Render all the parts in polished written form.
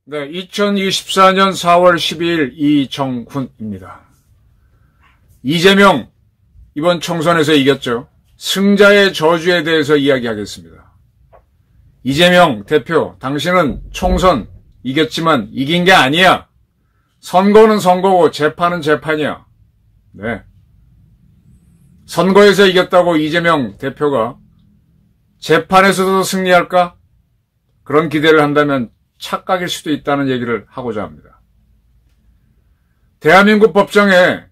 네, 2024년 4월 12일 이정훈입니다. 이재명 이번 총선에서 이겼죠. 승자의 저주에 대해서 이야기하겠습니다. 이재명 대표, 당신은 총선 이겼지만 이긴 게 아니야. 선거는 선거고 재판은 재판이야. 네. 선거에서 이겼다고 이재명 대표가 재판에서도 승리할까? 그런 기대를 한다면 착각일 수도 있다는 얘기를 하고자 합니다. 대한민국 법정에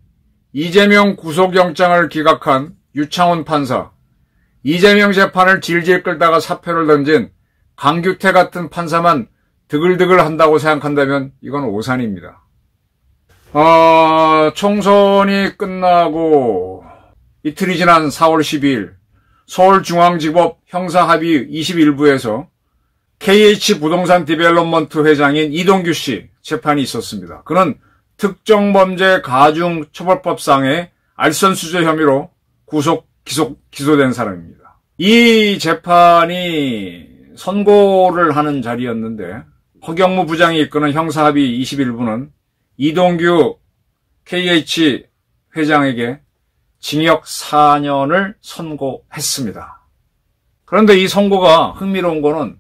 이재명 구속영장을 기각한 유창훈 판사, 이재명 재판을 질질 끌다가 사표를 던진 강규태 같은 판사만 드글드글 한다고 생각한다면 이건 오산입니다. 총선이 끝나고 이틀이 지난 4월 12일 서울중앙지법 형사합의 21부에서 KH부동산 디벨롭먼트 회장인 이동규 씨 재판이 있었습니다. 그는 특정범죄 가중처벌법상의 알선수재 혐의로 기소된 사람입니다. 이 재판이 선고를 하는 자리였는데 허경무 부장이 이끄는 형사합의 21부는 이동규 KH 회장에게 징역 4년을 선고했습니다. 그런데 이 선고가 흥미로운 거는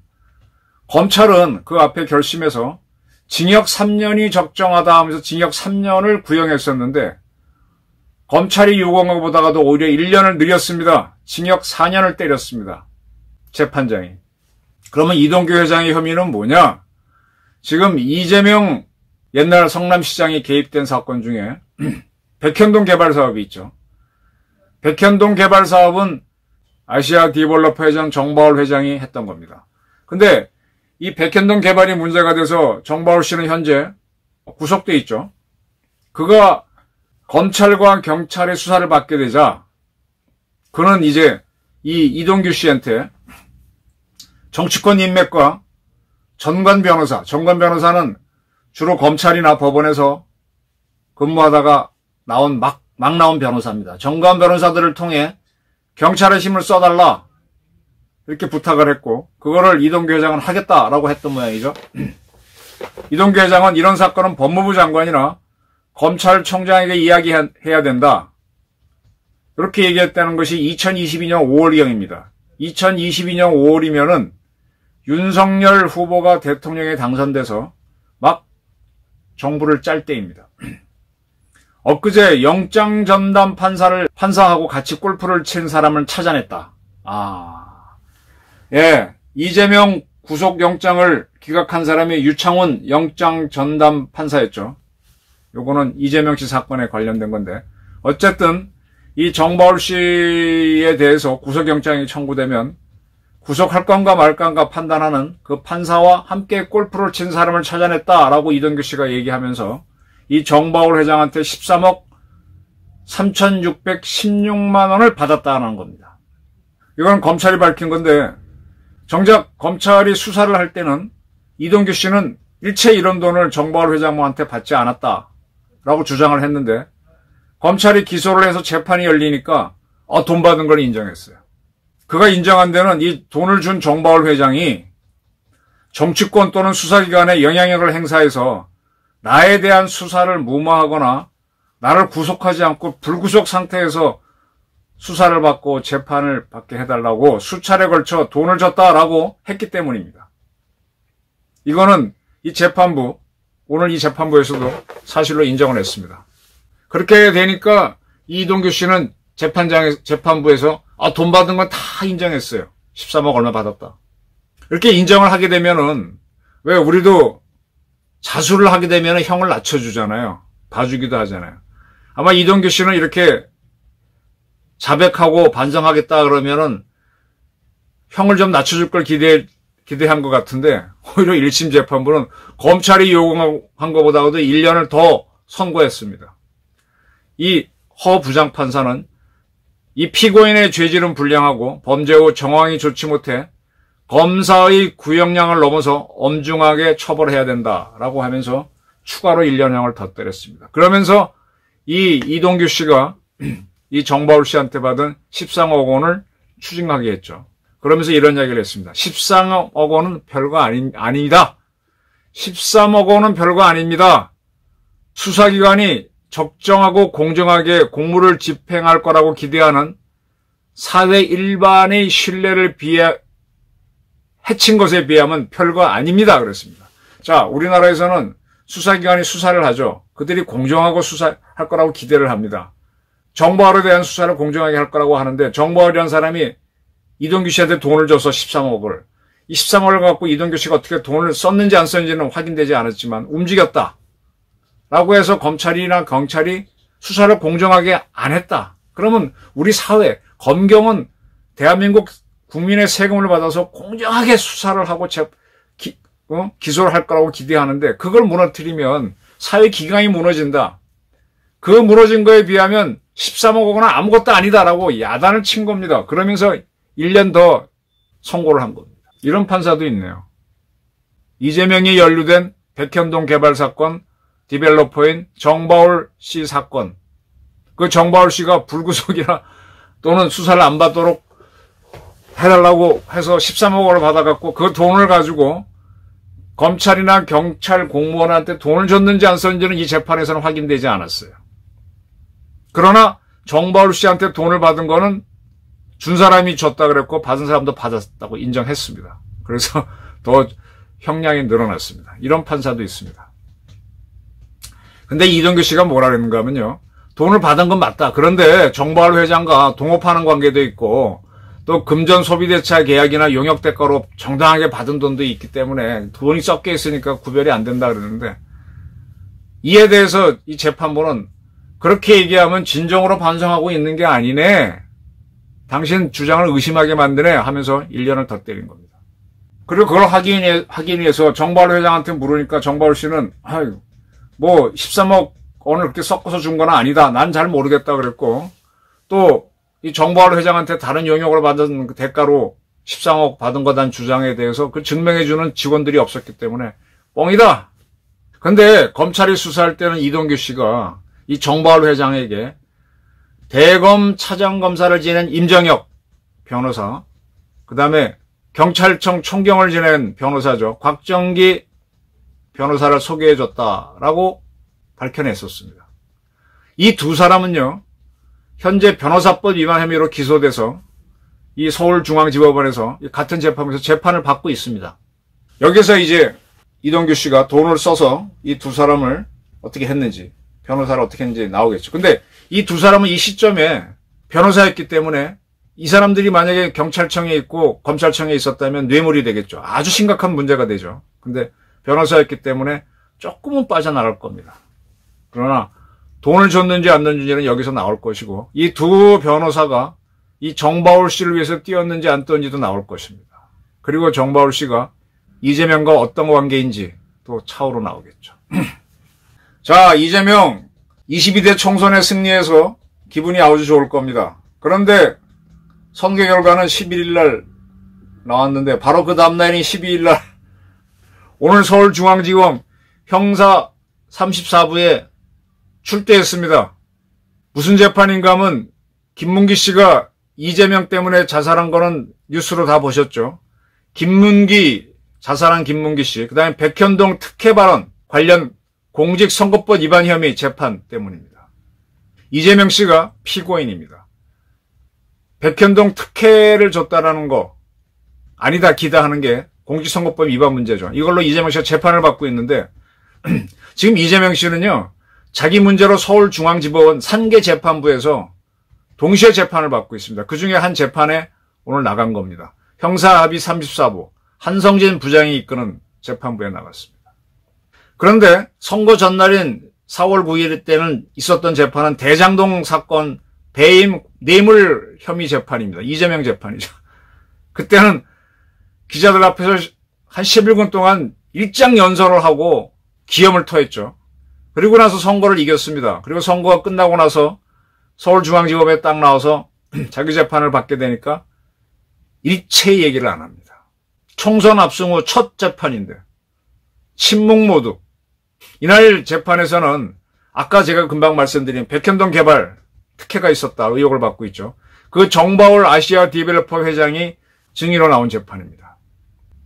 검찰은 그 앞에 결심해서 징역 3년이 적정하다 하면서 징역 3년을 구형했었는데 검찰이 요구한 것보다도 오히려 1년을 늘렸습니다. 징역 4년을 때렸습니다. 재판장이. 그러면 이동규 회장의 혐의는 뭐냐? 지금 이재명 옛날 성남시장이 개입된 사건 중에 백현동 개발 사업이 있죠. 백현동 개발 사업은 아시아 디벨로퍼 회장 정바울 회장이 했던 겁니다. 근데 이 백현동 개발이 문제가 돼서 정바울 씨는 현재 구속돼 있죠. 그가 검찰과 경찰의 수사를 받게 되자 그는 이제 이 이동규 씨한테 정치권 인맥과 전관 변호사는 주로 검찰이나 법원에서 근무하다가 막 나온 변호사입니다. 전관 변호사들을 통해 경찰의 힘을 써달라 이렇게 부탁을 했고 그거를 이동규 회장은 하겠다라고 했던 모양이죠. 이동규 회장은 이런 사건은 법무부 장관이나 검찰총장에게 이야기해야 된다. 이렇게 얘기했다는 것이 2022년 5월경입니다. 2022년 5월이면은 윤석열 후보가 대통령에 당선돼서 막 정부를 짤 때입니다. 엊그제 영장 전담 판사하고 같이 골프를 친 사람을 찾아냈다. 예, 이재명 구속영장을 기각한 사람이 유창훈 영장 전담 판사였죠. 요거는 이재명 씨 사건에 관련된 건데 어쨌든 이 정바울 씨에 대해서 구속영장이 청구되면 구속할 건가 말 건가 판단하는 그 판사와 함께 골프를 친 사람을 찾아냈다라고 이동규 씨가 얘기하면서 이 정바울 회장한테 13억 3,616만 원을 받았다는 겁니다. 이건 검찰이 밝힌 건데 정작 검찰이 수사를 할 때는 이동규 씨는 일체 이런 돈을 정바울 회장한테 받지 않았다라고 주장을 했는데 검찰이 기소를 해서 재판이 열리니까 돈 받은 걸 인정했어요. 그가 인정한 데는 이 돈을 준 정바울 회장이 정치권 또는 수사기관에 영향력을 행사해서 나에 대한 수사를 무마하거나 나를 구속하지 않고 불구속 상태에서 수사를 받고 재판을 받게 해달라고 수차례 걸쳐 돈을 줬다라고 했기 때문입니다. 이거는 이 재판부, 오늘 이 재판부에서도 사실로 인정을 했습니다. 그렇게 되니까 이동규 씨는 재판부에서 돈 받은 건 다 인정했어요. 13억 얼마 받았다. 이렇게 인정을 하게 되면은 왜 우리도 자수를 하게 되면 형을 낮춰주잖아요. 봐주기도 하잖아요. 아마 이동규 씨는 이렇게 자백하고 반성하겠다 그러면은 형을 좀 낮춰줄 걸 기대한 것 같은데 오히려 1심 재판부는 검찰이 요구한 것보다도 1년을 더 선고했습니다. 이 허 부장판사는 이 피고인의 죄질은 불량하고 범죄 후 정황이 좋지 못해 검사의 구형량을 넘어서 엄중하게 처벌해야 된다라고 하면서 추가로 1년형을 더 때렸습니다. 그러면서 이 이동규 씨가 이 정바울 씨한테 받은 13억 원을 추징하게 했죠. 그러면서 이런 이야기를 했습니다. 13억 원은 별거 아닙니다. 13억 원은 별거 아닙니다. 수사기관이 적정하고 공정하게 공무를 집행할 거라고 기대하는 사회 일반의 신뢰를 해친 것에 비하면 별거 아닙니다. 그랬습니다. 자, 우리나라에서는 수사기관이 수사를 하죠. 그들이 공정하고 수사할 거라고 기대를 합니다. 정보화에 대한 수사를 공정하게 할 거라고 하는데 정보화라는 사람이 이동규 씨한테 돈을 줘서 13억을 이 13억을 갖고 이동규 씨가 어떻게 돈을 썼는지 안 썼는지는 확인되지 않았지만 움직였다. 라고 해서 검찰이나 경찰이 수사를 공정하게 안 했다. 그러면 우리 사회, 검경은 대한민국 국민의 세금을 받아서 공정하게 수사를 하고 기소를 할 거라고 기대하는데 그걸 무너뜨리면 사회 기강이 무너진다. 그 무너진 거에 비하면 13억 원은 아무것도 아니다라고 야단을 친 겁니다. 그러면서 1년 더 선고를 한 겁니다. 이런 판사도 있네요. 이재명이 연루된 백현동 개발 사건 디벨로퍼인 정바울 씨 사건. 그 정바울 씨가 불구속이나 또는 수사를 안 받도록 해달라고 해서 13억 원을 받아갖고 그 돈을 가지고 검찰이나 경찰 공무원한테 돈을 줬는지 안 썼는지는 이 재판에서는 확인되지 않았어요. 그러나 정바울 씨한테 돈을 받은 거는 준 사람이 줬다 그랬고 받은 사람도 받았다고 인정했습니다. 그래서 더 형량이 늘어났습니다. 이런 판사도 있습니다. 근데 이동규 씨가 뭐라 그랬는가 하면요. 돈을 받은 건 맞다. 그런데 정바울 회장과 동업하는 관계도 있고 또 금전 소비대차 계약이나 용역대가로 정당하게 받은 돈도 있기 때문에 돈이 섞여 있으니까 구별이 안 된다 그러는데 이에 대해서 이 재판부는 그렇게 얘기하면 진정으로 반성하고 있는 게 아니네. 당신 주장을 의심하게 만드네 하면서 1년을 더 때린 겁니다. 그리고 그걸 확인이 해서 정바울 회장한테 물으니까 정바울 씨는 아유 뭐 13억 원을 그렇게 섞어서 준 건 아니다. 난 잘 모르겠다 그랬고 또 이 정바울 회장한테 다른 용역을 받은 그 대가로 13억 받은 거단 주장에 대해서 그 증명해주는 직원들이 없었기 때문에 뻥이다. 근데 검찰이 수사할 때는 이동규 씨가 이 정바울 회장에게 대검 차장검사를 지낸 임정혁 변호사, 그 다음에 경찰청 총경을 지낸 변호사죠. 곽정기 변호사를 소개해줬다라고 밝혀냈었습니다. 이 두 사람은요, 현재 변호사법 위반 혐의로 기소돼서 이 서울중앙지법원에서 같은 재판에서 재판을 받고 있습니다. 여기서 이제 이동규 씨가 돈을 써서 이 두 사람을 어떻게 했는지, 변호사를 어떻게 했는지 나오겠죠. 근데 이 두 사람은 이 시점에 변호사였기 때문에 이 사람들이 만약에 경찰청에 있고 검찰청에 있었다면 뇌물이 되겠죠. 아주 심각한 문제가 되죠. 근데 변호사였기 때문에 조금은 빠져나갈 겁니다. 그러나 돈을 줬는지 안 줬는지는 여기서 나올 것이고 이 두 변호사가 이 정바울 씨를 위해서 뛰었는지 안 뛰었는지도 나올 것입니다. 그리고 정바울 씨가 이재명과 어떤 관계인지 또 차후로 나오겠죠. 자, 이재명 22대 총선에 승리해서 기분이 아주 좋을 겁니다. 그런데 선거 결과는 11일 날 나왔는데 바로 그 다음날인 12일 날 오늘 서울중앙지검 형사 34부에 출두했습니다. 무슨 재판인가 하면 김문기 씨가 이재명 때문에 자살한 거는 뉴스로 다 보셨죠. 자살한 김문기 씨, 그 다음에 백현동 특혜 발언 관련 공직선거법 위반 혐의 재판 때문입니다. 이재명 씨가 피고인입니다. 백현동 특혜를 줬다라는 거 아니다 기다 하는 게 공직선거법 위반 문제죠. 이걸로 이재명 씨가 재판을 받고 있는데 지금 이재명 씨는요. 자기 문제로 서울중앙지법원 3개 재판부에서 동시에 재판을 받고 있습니다. 그중에 한 재판에 오늘 나간 겁니다. 형사합의 34부 한성진 부장이 이끄는 재판부에 나갔습니다. 그런데 선거 전날인 4월 9일 때는 있었던 재판은 대장동 사건 배임 뇌물 혐의 재판입니다. 이재명 재판이죠. 그때는 기자들 앞에서 한 11분 동안 일장 연설을 하고 기염을 토했죠. 그리고 나서 선거를 이겼습니다. 그리고 선거가 끝나고 나서 서울중앙지법에 딱 나와서 자기 재판을 받게 되니까 일체 얘기를 안 합니다. 총선 압승 후 첫 재판인데 침묵 모드. 이날 재판에서는 아까 제가 금방 말씀드린 백현동 개발 특혜가 있었다 의혹을 받고 있죠. 그 정바울 아시아 디벨로퍼 회장이 증인으로 나온 재판입니다.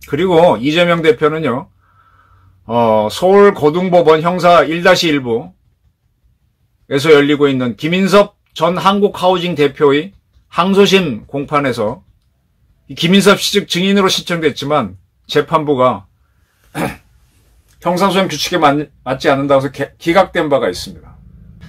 그리고 이재명 대표는요, 서울 고등법원 형사 1-1부에서 열리고 있는 김인섭 전 한국하우징 대표의 항소심 공판에서 김인섭 씨 측 증인으로 신청됐지만 재판부가 형사소송 규칙에 맞지 않는다고 해서 기각된 바가 있습니다.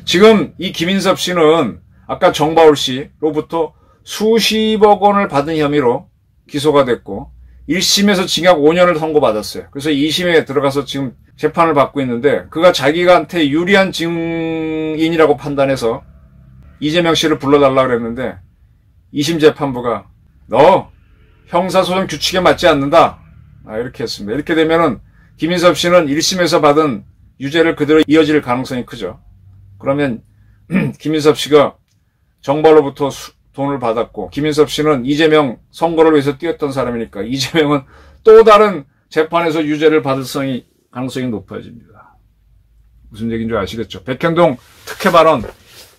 지금 이 김인섭 씨는 아까 정바울 씨로부터 수십억 원을 받은 혐의로 기소가 됐고 1심에서 징역 5년을 선고받았어요. 그래서 2심에 들어가서 지금 재판을 받고 있는데 그가 자기한테 유리한 증인이라고 판단해서 이재명 씨를 불러달라고 그랬는데 2심 재판부가 너 형사소송 규칙에 맞지 않는다 이렇게 했습니다. 이렇게 되면은 김인섭 씨는 1심에서 받은 유죄를 그대로 이어질 가능성이 크죠. 그러면 김인섭 씨가 정발로부터 돈을 받았고 김인섭 씨는 이재명 선거를 위해서 뛰었던 사람이니까 이재명은 또 다른 재판에서 유죄를 받을 가능성이 높아집니다. 무슨 얘기인 줄 아시겠죠? 백현동 특혜 발언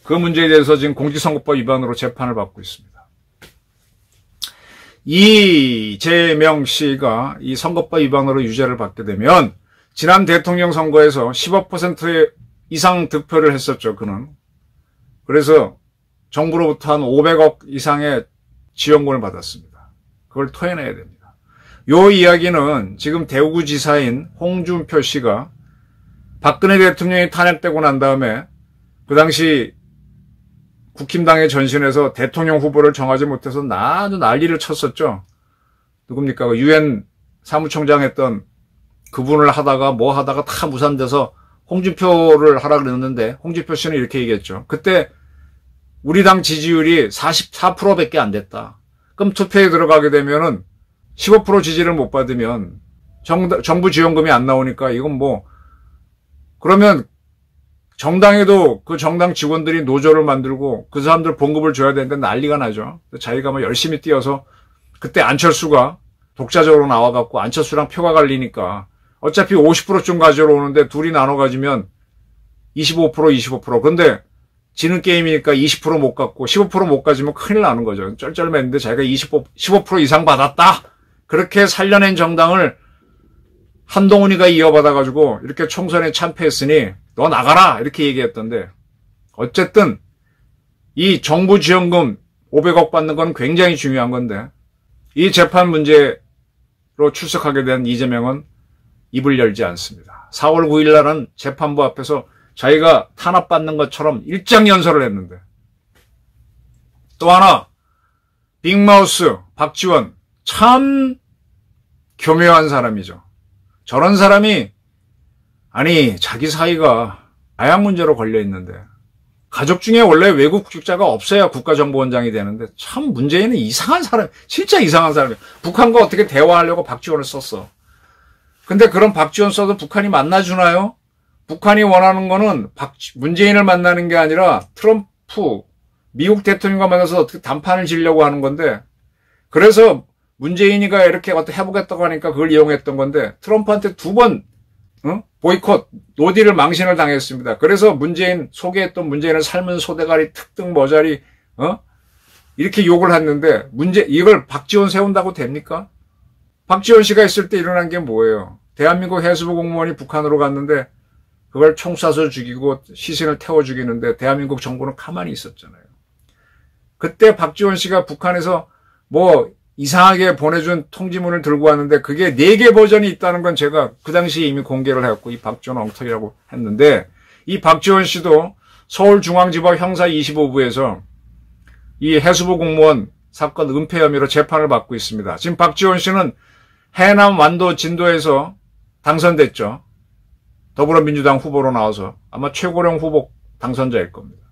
그 문제에 대해서 지금 공직선거법 위반으로 재판을 받고 있습니다. 이재명 씨가 이 선거법 위반으로 유죄를 받게 되면 지난 대통령 선거에서 15% 이상 득표를 했었죠. 그는. 그래서 정부로부터 한 500억 이상의 지원금을 받았습니다. 그걸 토해내야 됩니다. 요 이야기는 지금 대구지사인 홍준표 씨가 박근혜 대통령이 탄핵되고 난 다음에 그 당시 국힘당의 전신에서 대통령 후보를 정하지 못해서 아주 난리를 쳤었죠. 누굽니까? 유엔 사무총장 했던 그분을 하다가 뭐 하다가 다 무산돼서 홍준표를 하라 그랬는데 홍준표 씨는 이렇게 얘기했죠. 그때 우리 당 지지율이 44%밖에 안 됐다. 그럼 투표에 들어가게 되면은 15% 지지를 못 받으면 정부 지원금이 안 나오니까 이건 뭐 그러면 정당에도 그 정당 직원들이 노조를 만들고 그 사람들 봉급을 줘야 되는데 난리가 나죠. 자기가 뭐 열심히 뛰어서 그때 안철수가 독자적으로 나와갖고 안철수랑 표가 갈리니까 어차피 50%쯤 가져러 오는데 둘이 나눠 가지면 25%. 근데 지는 게임이니까 20% 못 갖고 15% 못 가지면 큰일 나는 거죠. 쩔쩔맸는데 자기가 15% 이상 받았다. 그렇게 살려낸 정당을 한동훈이가 이어받아가지고 이렇게 총선에 참패했으니 너 나가라 이렇게 얘기했던데 어쨌든 이 정부 지원금 500억 받는 건 굉장히 중요한 건데 이 재판 문제로 출석하게 된 이재명은 입을 열지 않습니다. 4월 9일 날은 재판부 앞에서 자기가 탄압받는 것처럼 일장연설을 했는데 또 하나 빅마우스 박지원 참 교묘한 사람이죠. 저런 사람이 아니 자기 사이가 마약 문제로 걸려 있는데 가족 중에 원래 외국 국적자가 없어야 국가정보원장이 되는데 참 문재인은 이상한 사람, 진짜 이상한 사람이에요. 북한과 어떻게 대화하려고 박지원을 썼어. 근데 그런 박지원 써도 북한이 만나주나요? 북한이 원하는 거는 문재인을 만나는 게 아니라 트럼프 미국 대통령과 만나서 어떻게 담판을 지려고 하는 건데 그래서 문재인이가 이렇게 어떻게 해보겠다고 하니까 그걸 이용했던 건데 트럼프한테 2번 보이콧, 노딜을 망신을 당했습니다. 그래서 문재인, 소개했던 문재인을 삶은 소대가리, 특등 머자리, 이렇게 욕을 했는데, 이걸 박지원 세운다고 됩니까? 박지원 씨가 있을 때 일어난 게 뭐예요? 대한민국 해수부 공무원이 북한으로 갔는데, 그걸 총 쏴서 죽이고, 시신을 태워 죽이는데, 대한민국 정부는 가만히 있었잖아요. 그때 박지원 씨가 북한에서 이상하게 보내준 통지문을 들고 왔는데 그게 4개 버전이 있다는 건 제가 그 당시에 이미 공개를 해갖고 이 박지원 엉터리라고 했는데 이 박지원 씨도 서울중앙지법 형사 25부에서 이 해수부 공무원 사건 은폐 혐의로 재판을 받고 있습니다. 지금 박지원 씨는 해남 완도 진도에서 당선됐죠. 더불어민주당 후보로 나와서 아마 최고령 후보 당선자일 겁니다.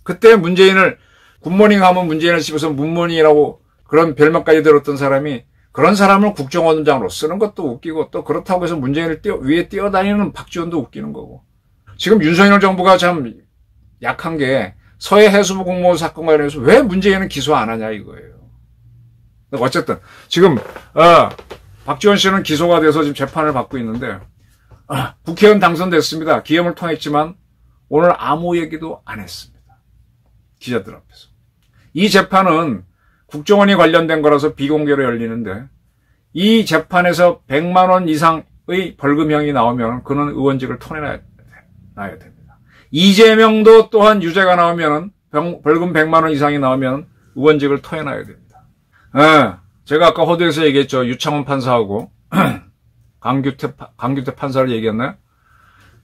그때 문재인을 굿모닝 하면 문재인을 집어서 문모닝이라고 그런 별명까지 들었던 사람이 그런 사람을 국정원장으로 쓰는 것도 웃기고 또 그렇다고 해서 문재인을 위에 뛰어다니는 박지원도 웃기는 거고 지금 윤석열 정부가 참 약한 게 서해 해수부 공무원 사건 관련해서 왜 문재인은 기소 안 하냐 이거예요. 어쨌든 지금 박지원 씨는 기소가 돼서 지금 재판을 받고 있는데 국회의원 당선됐습니다. 기염을 통했지만 오늘 아무 얘기도 안 했습니다. 기자들 앞에서. 이 재판은 국정원이 관련된 거라서 비공개로 열리는데 이 재판에서 100만 원 이상의 벌금형이 나오면 그는 의원직을 토내놔야 됩니다. 이재명도 또한 유죄가 나오면 벌금 100만 원 이상이 나오면 의원직을 토해놔야 됩니다. 네, 제가 아까 호두에서 얘기했죠. 유창훈 판사하고 강규태 판사를 얘기했나요?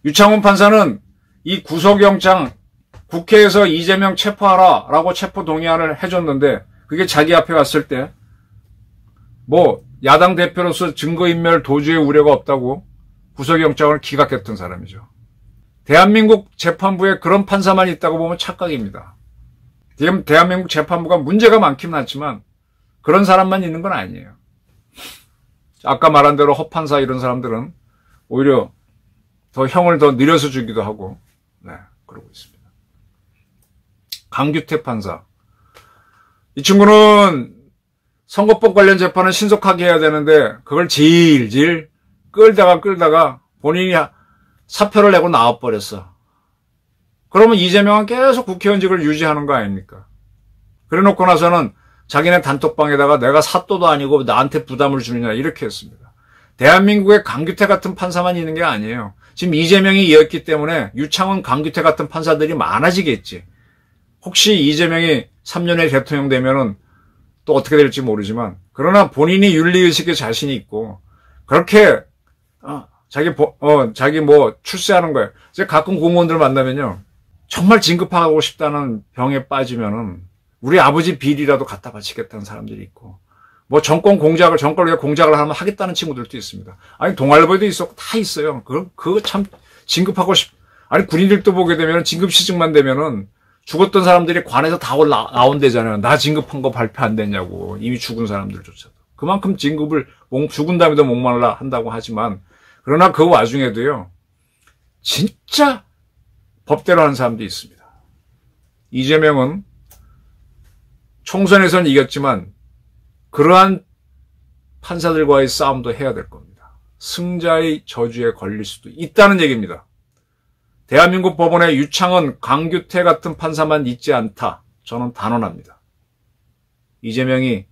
유창훈 판사는 이 구속영장 국회에서 이재명 체포하라라고 체포 동의안을 해줬는데 그게 자기 앞에 왔을 때 뭐 야당 대표로서 증거인멸 도주의 우려가 없다고 구속영장을 기각했던 사람이죠. 대한민국 재판부에 그런 판사만 있다고 보면 착각입니다. 지금 대한민국 재판부가 문제가 많긴 하지만 그런 사람만 있는 건 아니에요. 아까 말한 대로 허판사 이런 사람들은 오히려 더 형을 더 늘려서 주기도 하고 네, 그러고 있습니다. 강규태 판사. 이 친구는 선거법 관련 재판은 신속하게 해야 되는데 그걸 질질 끌다가 본인이 사표를 내고 나와버렸어. 그러면 이재명은 계속 국회의원직을 유지하는 거 아닙니까? 그래 놓고 나서는 자기네 단톡방에다가 내가 사또도 아니고 나한테 부담을 주느냐 이렇게 했습니다. 대한민국에 강규태 같은 판사만 있는 게 아니에요. 지금 이재명이 이었기 때문에 유창훈, 강규태 같은 판사들이 많아지겠지. 혹시 이재명이 3년에 대통령 되면은 또 어떻게 될지 모르지만 그러나 본인이 윤리의식에 자신이 있고 그렇게 자기 뭐 출세하는 거예요. 제가 가끔 공무원들 만나면요. 정말 진급하고 싶다는 병에 빠지면은 우리 아버지 비리라도 갖다 바치겠다는 사람들이 있고 뭐 정권을 위해 공작을 하겠다는 친구들도 있습니다. 아니 동아일보에도 있었고 다 있어요. 그거 참 진급하고 아니 군인들도 보게 되면 진급시증만 되면은 죽었던 사람들이 관에서 다 나온대잖아요. 나 진급한 거 발표 안 됐냐고. 이미 죽은 사람들조차도. 그만큼 진급을 죽은 다음에도 목말라 한다고 하지만 그러나 그 와중에도요. 진짜 법대로 하는 사람도 있습니다. 이재명은 총선에서는 이겼지만 그러한 판사들과의 싸움도 해야 될 겁니다. 승자의 저주에 걸릴 수도 있다는 얘기입니다. 대한민국 법원에 유창헌, 강규태 같은 판사만 있지 않다. 저는 단언합니다. 이재명이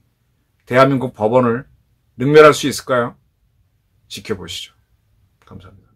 대한민국 법원을 능멸할 수 있을까요? 지켜보시죠. 감사합니다.